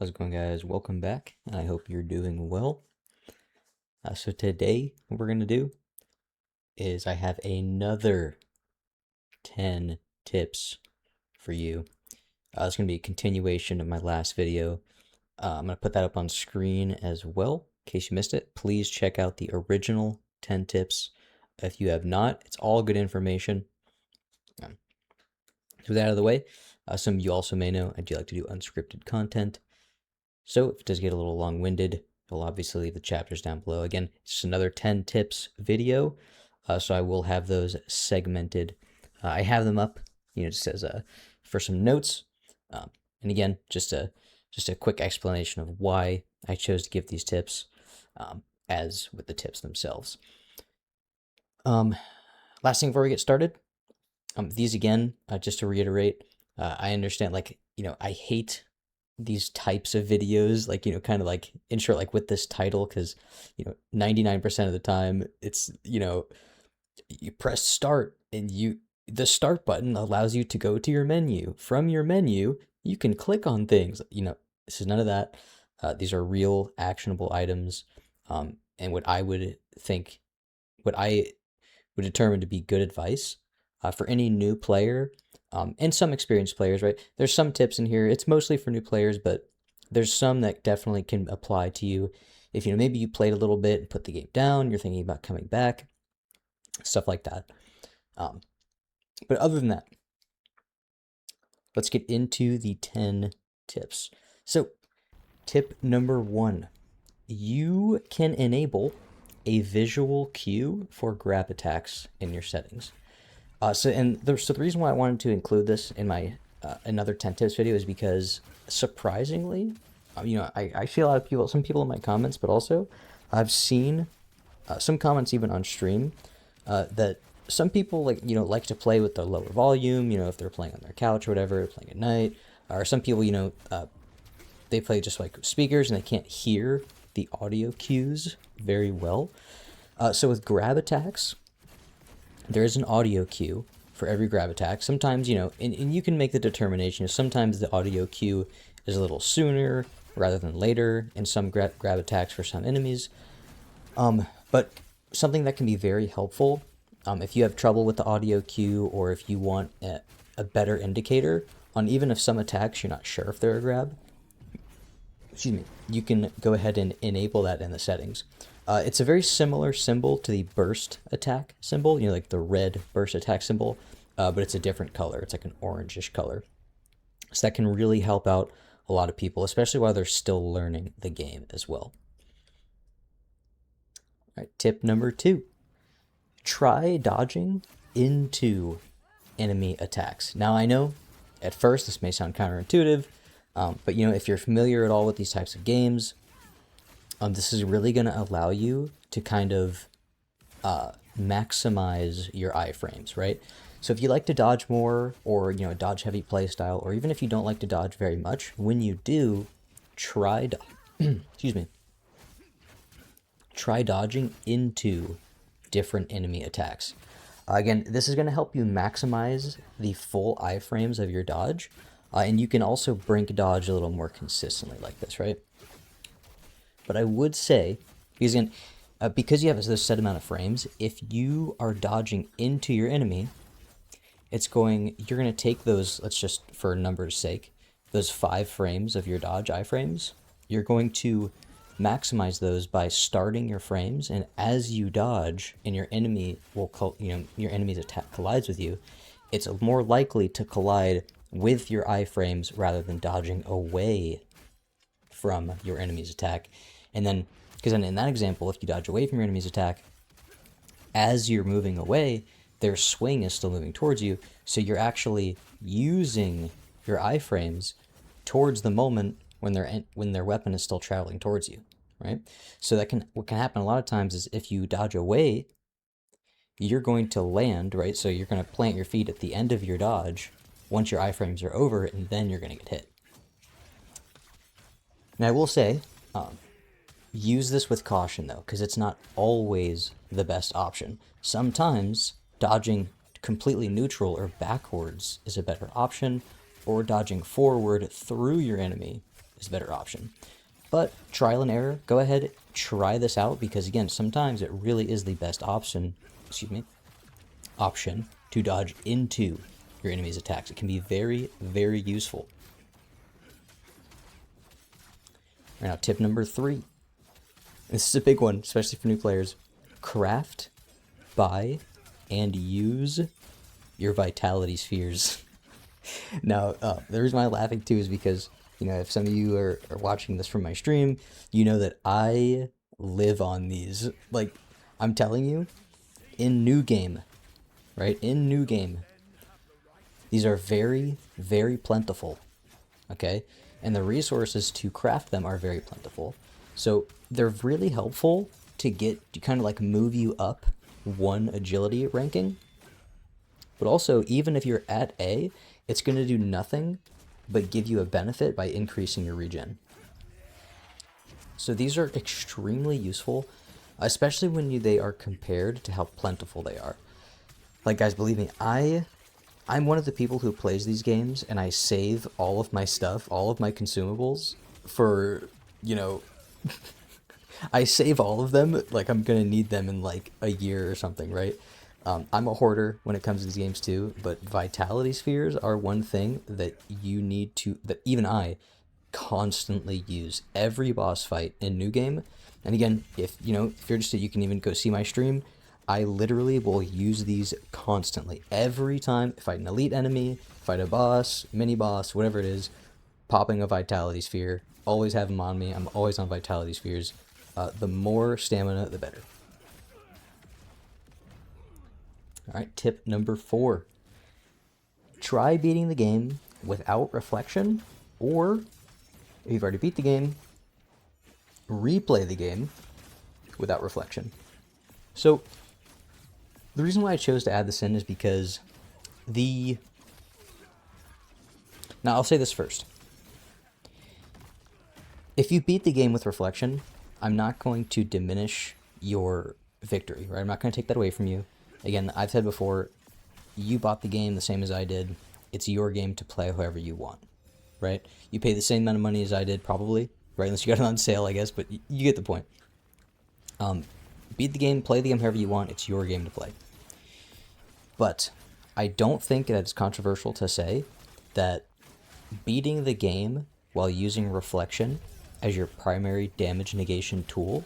How's it going, guys? Welcome back. I hope you're doing well. So today, what we're going to do is I have another 10 tips for you. It's going to be a continuation of my last video. I'm going to put that up on screen as well, in case you missed it. Please check out the original 10 tips. If you have not, it's all good information. So with that out of the way, some of you also may know I do like to do unscripted content. So if it does get a little long-winded, you'll obviously leave the chapters down below. Again, it's just another 10 tips video, so I will have those segmented. I have them up, just as for some notes. And again, just a quick explanation of why I chose to give these tips, as with the tips themselves. Last thing before we get started, these again, just to reiterate, I understand, I hate these types of videos, kind of like in short, like with this title, because 99% of the time it's you press start and the start button allows you to go to your menu. From your menu you can click on things. This is none of that. These are real actionable items, and what I would determine to be good advice for any new player. And some experienced players, right? There's some tips in here. It's mostly for new players, but there's some that definitely can apply to you. If maybe you played a little bit and put the game down, you're thinking about coming back, stuff like that. But other than that, let's get into the 10 tips. So, tip number 1, you can enable a visual cue for grab attacks in your settings. So the reason why I wanted to include this in my another 10 tips video is because, surprisingly, I see a lot of people, some people in my comments, but also I've seen some comments even on stream that some people like to play with the lower volume, if they're playing on their couch or whatever, playing at night, or some people, they play just like speakers and they can't hear the audio cues very well. So with grab attacks, there is an audio cue for every grab attack. Sometimes, and you can make the determination. Sometimes the audio cue is a little sooner rather than later in some grab attacks for some enemies. But something that can be very helpful, if you have trouble with the audio cue, or if you want a better indicator on even if some attacks you're not sure if they're a grab, you can go ahead and enable that in the settings. It's a very similar symbol to the burst attack symbol, like the red burst attack symbol, but it's a different color. It's like an orangish color. So that can really help out a lot of people, especially while they're still learning the game as well. All right, tip number 2, try dodging into enemy attacks. Now, I know at first this may sound counterintuitive, but if you're familiar at all with these types of games, this is really going to allow you to kind of maximize your iframes, right? So if you like to dodge more, or a dodge heavy playstyle, or even if you don't like to dodge very much, when you do, try try dodging into different enemy attacks. Again, this is going to help you maximize the full iframes of your dodge, and you can also brink dodge a little more consistently like this, right? But I would say, because you have this set amount of frames, if you are dodging into your enemy, you're going to take those, let's just, for numbers' sake, those 5 frames of your dodge iframes, you're going to maximize those by starting your frames, and as you dodge and your enemy your enemy's attack collides with you, it's more likely to collide with your iframes rather than dodging away from your enemy's attack. And then, because then in that example, if you dodge away from your enemy's attack, as you're moving away, their swing is still moving towards you, so you're actually using your iframes towards the moment when their weapon is still traveling towards you, right? So what can happen a lot of times is, if you dodge away, you're going to land, right? So you're going to plant your feet at the end of your dodge once your iframes are over, and then you're going to get hit. Now, I will say, use this with caution, though, because it's not always the best option. Sometimes dodging completely neutral or backwards is a better option, or dodging forward through your enemy is a better option. But trial and error, go ahead, try this out, because again, sometimes it really is the best option, option to dodge into your enemy's attacks. It can be very, very useful. All right, now tip number 3. This is a big one, especially for new players. Craft, buy, and use your vitality spheres. Now, the reason why I'm laughing too is because, you know, if some of you are watching this from my stream, you know that I live on these. Like, I'm telling you, in new game, right? In new game, these are very, very plentiful, okay? And the resources to craft them are very plentiful. So they're really helpful to kind of like move you up one agility ranking. But also, even if you're at A, it's going to do nothing but give you a benefit by increasing your regen. So these are extremely useful, especially when they are compared to how plentiful they are. Like, guys, believe me, I'm one of the people who plays these games, and I save all of my stuff, all of my consumables for, you know, I save all of them, like I'm going to need them in like a year or something, right? I'm a hoarder when it comes to these games too, but vitality spheres are one thing that you need to, that even I constantly use every boss fight in new game. And again, if you're interested, you can even go see my stream. I literally will use these constantly. Every time, fight an elite enemy, fight a boss, mini boss, whatever it is, popping a vitality sphere, always have them on me. I'm always on vitality spheres. The more stamina, the better. All right, tip number 4. Try beating the game without reflection, or if you've already beat the game, replay the game without reflection. So the reason why I chose to add this in is because now I'll say this first. If you beat the game with reflection, I'm not going to diminish your victory, right? I'm not going to take that away from you. Again, I've said before, you bought the game the same as I did. It's your game to play however you want, right? You pay the same amount of money as I did, probably, right? Unless you got it on sale, I guess, but you get the point. Beat the game, play the game however you want. It's your game to play. But I don't think that it's controversial to say that beating the game while using reflection as your primary damage negation tool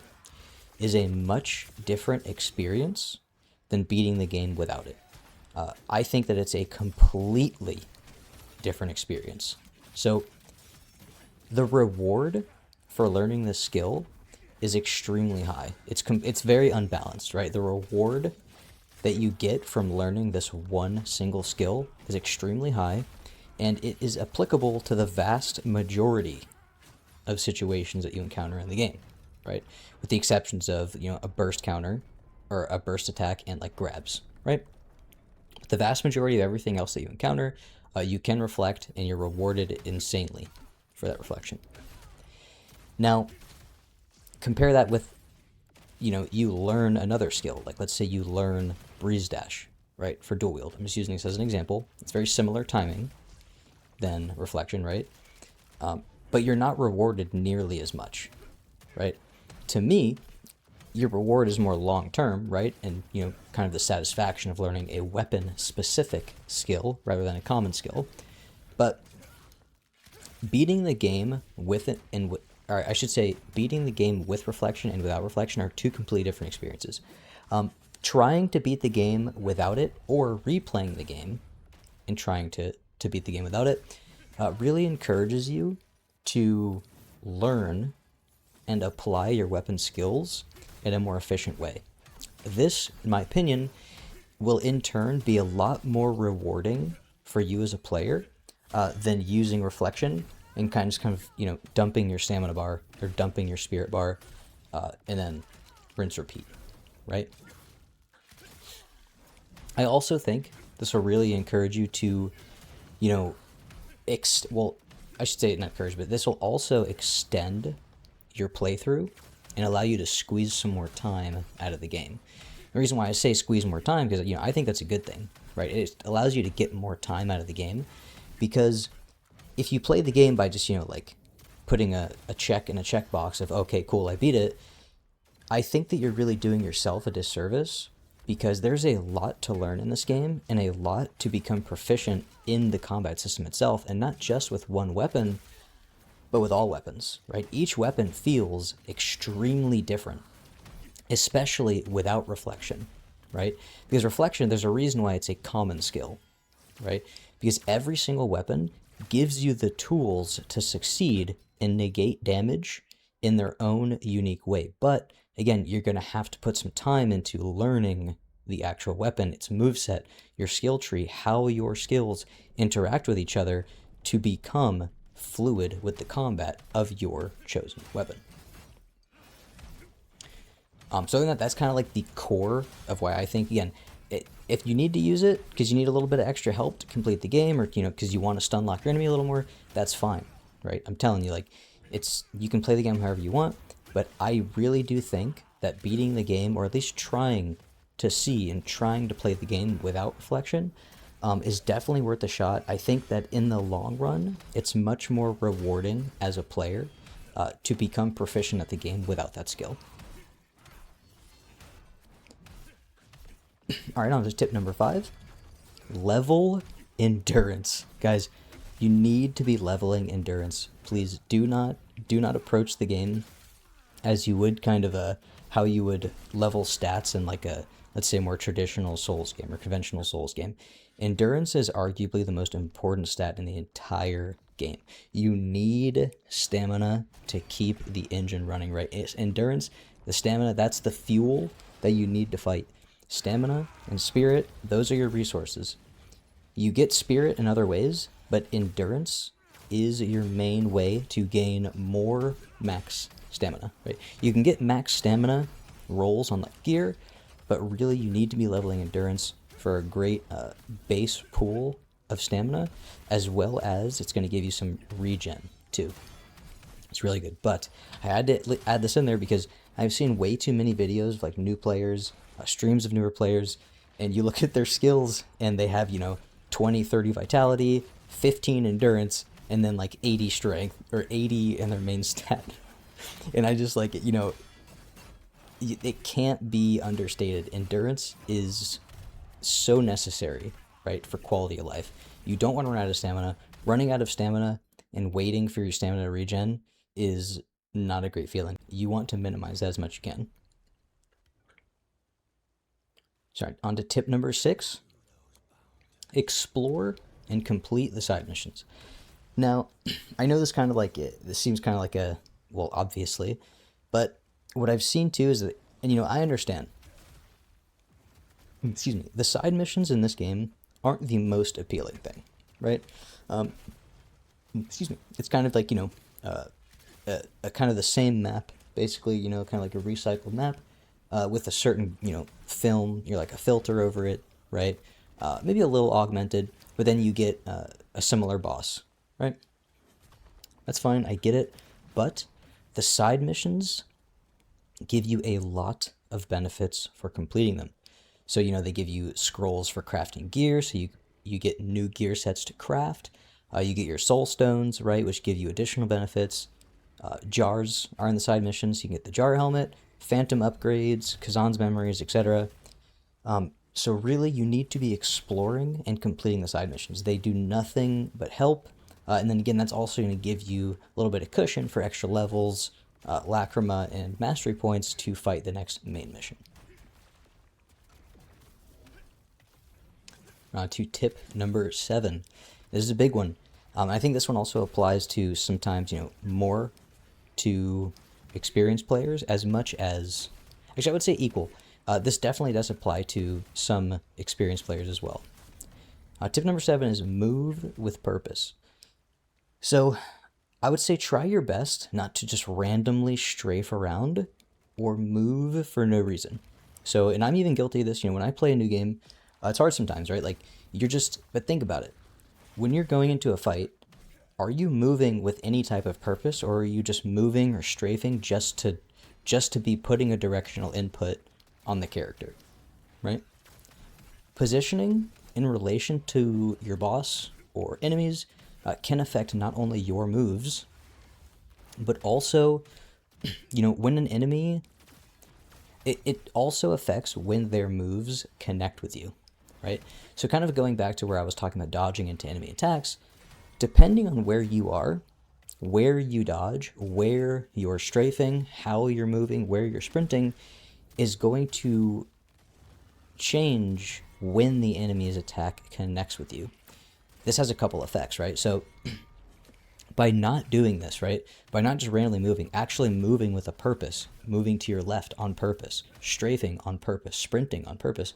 is a much different experience than beating the game without it. I think that it's a completely different experience. So the reward for learning this skill is extremely high. It's very unbalanced, right? The reward that you get from learning this one single skill is extremely high, and it is applicable to the vast majority of situations that you encounter in the game, right? With the exceptions of, a burst counter or a burst attack and like grabs, right? The vast majority of everything else that you encounter, you can reflect, and you're rewarded insanely for that reflection. Now, compare that with, you learn another skill. Like, let's say you learn breeze dash, right, for dual wield. I'm just using this as an example. It's very similar timing than reflection, right? But you're not rewarded nearly as much, right? To me, your reward is more long-term, right? And, kind of the satisfaction of learning a weapon-specific skill rather than a common skill. But beating the game with it, or I should say, beating the game with reflection and without reflection are two completely different experiences. Trying to beat the game without it, or replaying the game and trying to beat the game without it, really encourages you to learn and apply your weapon skills in a more efficient way. This, in my opinion, will in turn be a lot more rewarding for you as a player than using reflection and kind of dumping your stamina bar or dumping your spirit bar and then rinse repeat, right? I also think this will really encourage you to, I should say not encourage, but this will also extend your playthrough and allow you to squeeze some more time out of the game. The reason why I say squeeze more time, because I think that's a good thing, right? It allows you to get more time out of the game, because if you play the game by just putting a check in a checkbox of, okay, cool, I beat it, I think that you're really doing yourself a disservice, because there's a lot to learn in this game and a lot to become proficient in the combat system itself, and not just with one weapon, but with all weapons, right? Each weapon feels extremely different, especially without reflection, right? Because reflection, there's a reason why it's a common skill, right? Because every single weapon gives you the tools to succeed and negate damage in their own unique way. But again, you're going to have to put some time into learning the actual weapon, its moveset, your skill tree, how your skills interact with each other to become fluid with the combat of your chosen weapon. So I think that's kind of like the core of why I think, again, if you need to use it because you need a little bit of extra help to complete the game, or because you want to stun lock your enemy a little more, that's fine, right? I'm telling you, like, you can play the game however you want, but I really do think that beating the game, or at least trying to see and trying to play the game without reflection, is definitely worth a shot. I think that in the long run, it's much more rewarding as a player to become proficient at the game without that skill. All right, on to tip number 5. Level endurance. Guys, you need to be leveling endurance. Please do not approach the game as you would kind of how you would level stats in like a, let's say, more traditional Souls game or conventional Souls game. Endurance is arguably the most important stat in the entire game. You need stamina to keep the engine running, right? It's endurance, the stamina, that's the fuel that you need to fight. Stamina and spirit, those are your resources. You get spirit in other ways, but endurance is your main way to gain more max stamina, right? You can get max stamina rolls on like gear, but really you need to be leveling endurance for a great base pool of stamina, as well as it's going to give you some regen too. It's really good. But I had to add this in there because I've seen way too many videos of like new players, streams of newer players, and you look at their skills and they have 20 30 vitality, 15 endurance, and then like 80 strength or 80 in their main stat. And I just like it can't be understated. Endurance is so necessary, right, for quality of life. You don't want to run out of stamina. Running out of stamina and waiting for your stamina to regen is not a great feeling. You want to minimize that as much as you can. Sorry, on to tip number 6. Explore and complete the side missions. Now, I know this seems kind of like a, well, obviously, but what I've seen too is that, and I understand, the side missions in this game aren't the most appealing thing, right? It's kind of like, a kind of the same map, basically, kind of like a recycled map, with a certain, film, you're like a filter over it, right? Maybe a little augmented, but then you get a similar boss, right? That's fine, I get it, but the side missions give you a lot of benefits for completing them. So, they give you scrolls for crafting gear, so you get new gear sets to craft. You get your soul stones, right, which give you additional benefits. Jars are in the side missions, so you can get the jar helmet, phantom upgrades, Khazan's memories, etc. So really, you need to be exploring and completing the side missions. They do nothing but help. And then again, that's also going to give you a little bit of cushion for extra levels, lacrima, and mastery points to fight the next main mission. To tip number 7. This is a big one. I think this one also applies to sometimes, more to experienced players as much as, actually I would say equal. This definitely does apply to some experienced players as well. Tip number 7 is move with purpose. So I would say try your best not to just randomly strafe around or move for no reason. So, and I'm even guilty of this, when I play a new game, it's hard sometimes, right? Like but think about it. When you're going into a fight, are you moving with any type of purpose, or are you just moving or strafing just to be putting a directional input on the character, right? Positioning in relation to your boss or enemies can affect not only your moves, But also, when an enemy, it also affects when their moves connect with you, right? So kind of going back to where I was talking about dodging into enemy attacks, depending on where you are, where you dodge, where you're strafing, how you're moving, where you're sprinting, is going to change when the enemy's attack connects with you. This has a couple effects, right? So by not doing this, right, by not just randomly moving, actually moving with a purpose, moving to your left on purpose, strafing on purpose, sprinting on purpose,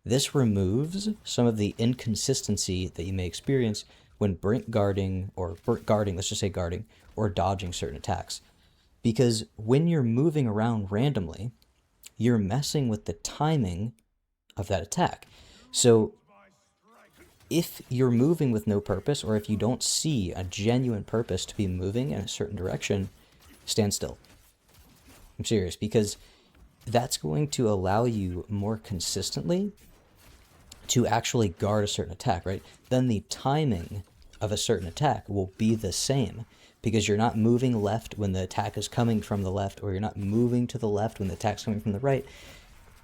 this removes some of the inconsistency that you may experience when guarding, let's just say guarding, or dodging certain attacks. Because when you're moving around randomly, you're messing with the timing of that attack. So if you're moving with no purpose, or if you don't see a genuine purpose to be moving in a certain direction, stand still. I'm serious, because that's going to allow you more consistently to actually guard a certain attack, right? Then the timing of a certain attack will be the same, because you're not moving left when the attack is coming from the left, or you're not moving to the left when the attack's coming from the right.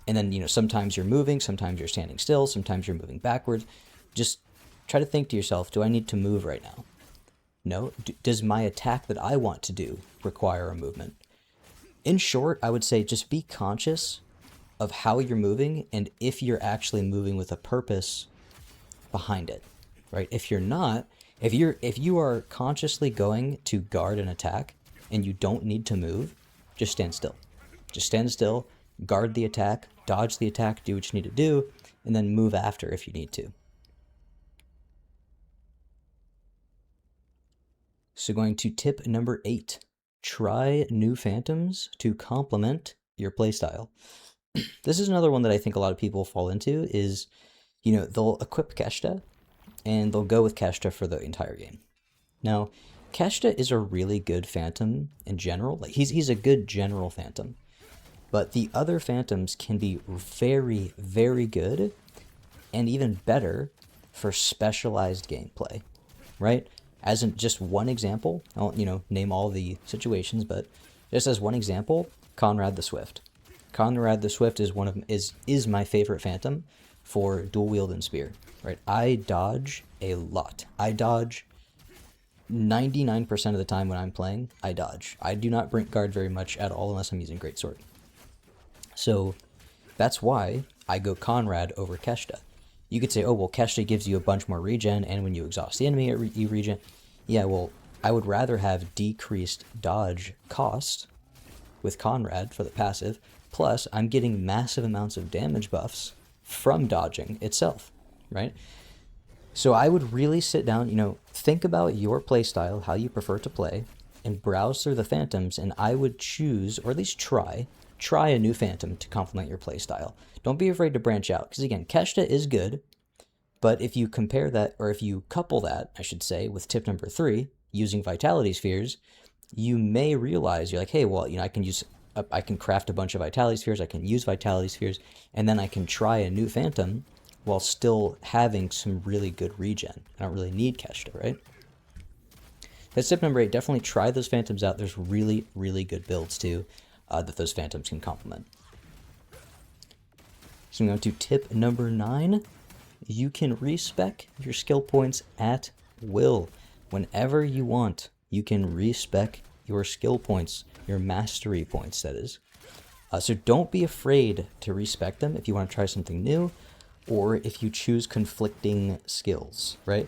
And then, sometimes you're moving, sometimes you're standing still, sometimes you're moving backwards. Just try to think to yourself, do I need to move right now? No. Does my attack that I want to do require a movement? In short, I would say just be conscious of how you're moving and if you're actually moving with a purpose behind it, right? If you're not, if you are consciously going to guard an attack and you don't need to move, just stand still. Just stand still, guard the attack, dodge the attack, do what you need to do, and then move after if you need to. So going to tip number 8, try new phantoms to complement your playstyle. This is another one that I think a lot of people fall into is, they'll equip Keshta and they'll go with Keshta for the entire game. Now, Keshta is a really good phantom in general. Like he's a good general phantom. But the other phantoms can be very, very good and even better for specialized gameplay, right? As in just one example, I won't, name all the situations, but just as one example, Conrad the Swift. Conrad the Swift is my favorite phantom for dual wield and spear, right? I dodge a lot. I dodge 99% of the time when I'm playing, I dodge. I do not brink guard very much at all unless I'm using greatsword. So that's why I go Conrad over Keshta. You could say, oh, well, Keshta gives you a bunch more regen, and when you exhaust the enemy, you regen. Yeah, well, I would rather have decreased dodge cost with Conrad for the passive, plus I'm getting massive amounts of damage buffs from dodging itself, right? So I would really sit down, think about your playstyle, how you prefer to play, and browse through the phantoms, and I would choose, or at least try a new phantom to complement your playstyle. Don't be afraid to branch out, because again, Keshta is good, but if you compare that, or if you couple that, I should say, with tip number 3, using Vitality Spheres, you may realize, you're like, hey, well, I can craft a bunch of Vitality Spheres, I can use Vitality Spheres, and then I can try a new phantom while still having some really good regen. I don't really need Keshta, right? That's tip number 8. Definitely try those phantoms out. There's really, really good builds, too, that those phantoms can complement. So I'm going to tip number 9. You can respec your skill points at will. Whenever you want, you can respec your skill points, your mastery points, that is. So don't be afraid to respec them if you want to try something new, or if you choose conflicting skills, right?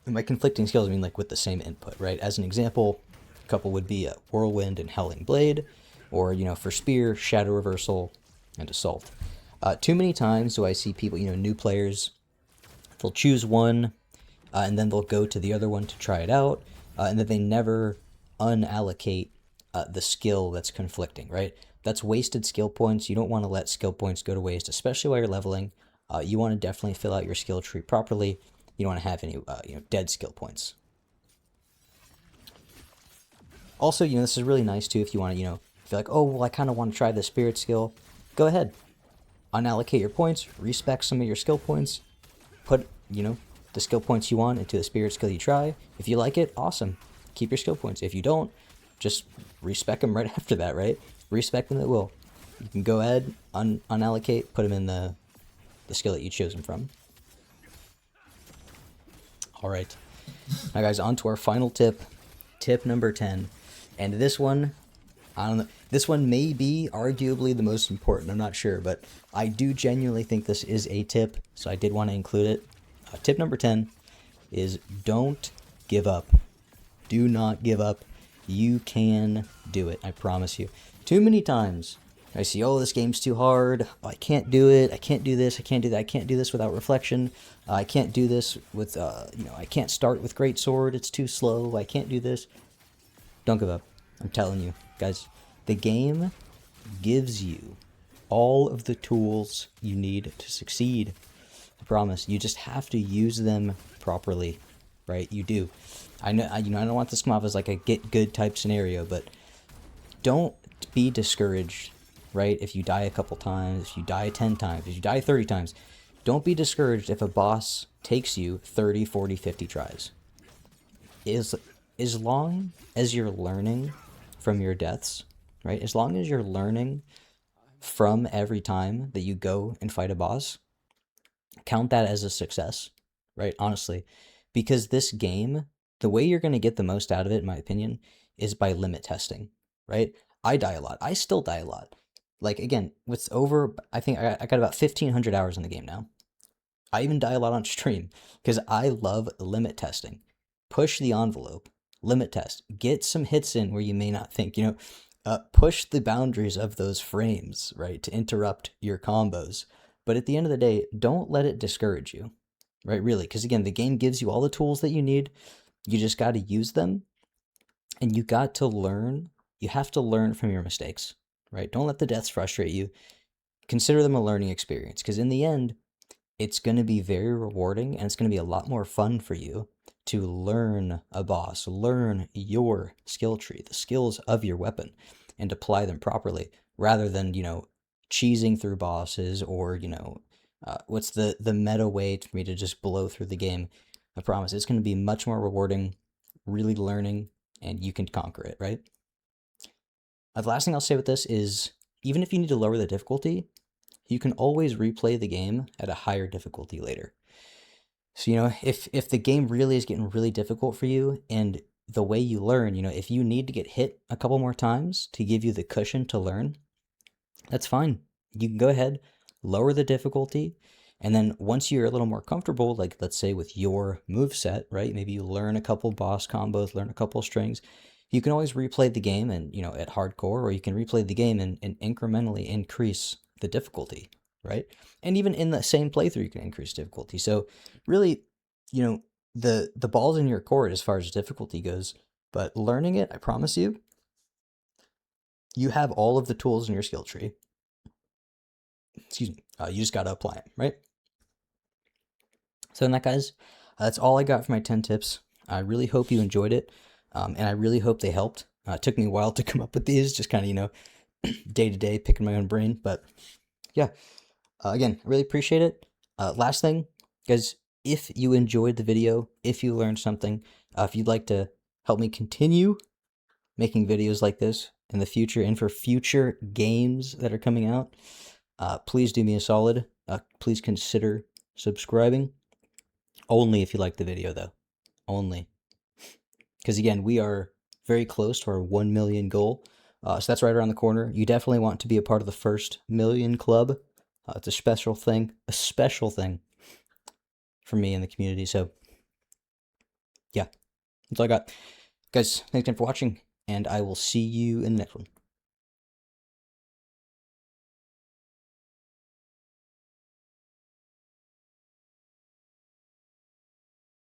And by conflicting skills, I mean like with the same input, right? As an example, a couple would be Whirlwind and Howling Blade, or, for Spear, Shadow Reversal, and Assault. Too many times do I see people, new players, they'll choose one, and then they'll go to the other one to try it out, and then they never unallocate the skill that's conflicting, right? That's wasted skill points. You don't want to let skill points go to waste, especially while you're leveling. You want to definitely fill out your skill tree properly. You don't want to have any, dead skill points. Also, this is really nice too if you want to, if you're like, oh, well, I kind of want to try the spirit skill. Go ahead. Unallocate your points, respec some of your skill points, put, the skill points you want into the spirit skill you try. If you like it, awesome. keep your skill points. If you don't, just respec them right after that, right? Respec them at will. You can go ahead, unallocate, put them in the skill that you chose them from. All right. Now, guys, on to our final tip. Tip number 10. And this one, I don't know. This one may be arguably the most important. I'm not sure, but I do genuinely think this is a tip, so I did want to include it. Tip number 10 is don't give up. Do not give up. You can do it. I promise you. Too many times I see, oh, this game's too hard. Oh, I can't do it. I can't do this. I can't do that. I can't do this without reflection. I can't do this with, I can't start with great sword. It's too slow. I can't do this. Don't give up. I'm telling you, guys, the game gives you all of the tools you need to succeed. I promise. You just have to use them properly, right? You do. I know, I don't want this to come off as like a get good type scenario, but don't be discouraged, right? If you die a couple times, if you die 10 times, if you die 30 times, don't be discouraged if a boss takes you 30, 40, 50 tries. As long as you're learning from your deaths, right? As long as you're learning from every time that you go and fight a boss, count that as a success, right? Honestly, because this game, the way you're going to get the most out of it, in my opinion, is by limit testing, right? I die a lot. I still die a lot. Like, again, with over, I think I got about 1,500 hours in the game now. I even die a lot on stream because I love limit testing. Push the envelope, limit test, get some hits in where you may not think, push the boundaries of those frames, right, to interrupt your combos. But at the end of the day, don't let it discourage you, right? Really, because again, the game gives you all the tools that you need. You just got to use them, and you got to learn. You have to learn from your mistakes, right? Don't let the deaths frustrate you. Consider them a learning experience, because in the end, it's going to be very rewarding, and it's going to be a lot more fun for you to learn a boss, learn your skill tree, the skills of your weapon, and apply them properly, rather than, cheesing through bosses or, what's the meta way for me to just blow through the game. I promise it's going to be much more rewarding, really learning, and you can conquer it, right? The last thing I'll say with this is, even if you need to lower the difficulty, you can always replay the game at a higher difficulty later. So, if the game really is getting really difficult for you, and the way you learn, if you need to get hit a couple more times to give you the cushion to learn, that's fine. You can go ahead, lower the difficulty, and then once you're a little more comfortable, like let's say with your move set, right? Maybe you learn a couple boss combos, learn a couple strings. You can always replay the game and, at hardcore, or you can replay the game and incrementally increase the difficulty, right? And even in the same playthrough, you can increase difficulty. So really, the ball's in your court as far as difficulty goes, but learning it, I promise you, you have all of the tools in your skill tree. Excuse me. You just got to apply them, right? So in that, guys, that's all I got for my 10 tips. I really hope you enjoyed it, and I really hope they helped. It took me a while to come up with these, just kind of, day to day, picking my own brain. But yeah, again, I really appreciate it. Last thing, guys, if you enjoyed the video, if you learned something, if you'd like to help me continue making videos like this in the future and for future games that are coming out, please do me a solid. Please consider subscribing. Only if you like the video, though. Only. Because, again, we are very close to our 1 million goal. So that's right around the corner. You definitely want to be a part of the first million club. It's a special thing for me in the community. So, yeah, that's all I got. Guys, thanks again for watching, and I will see you in the next one.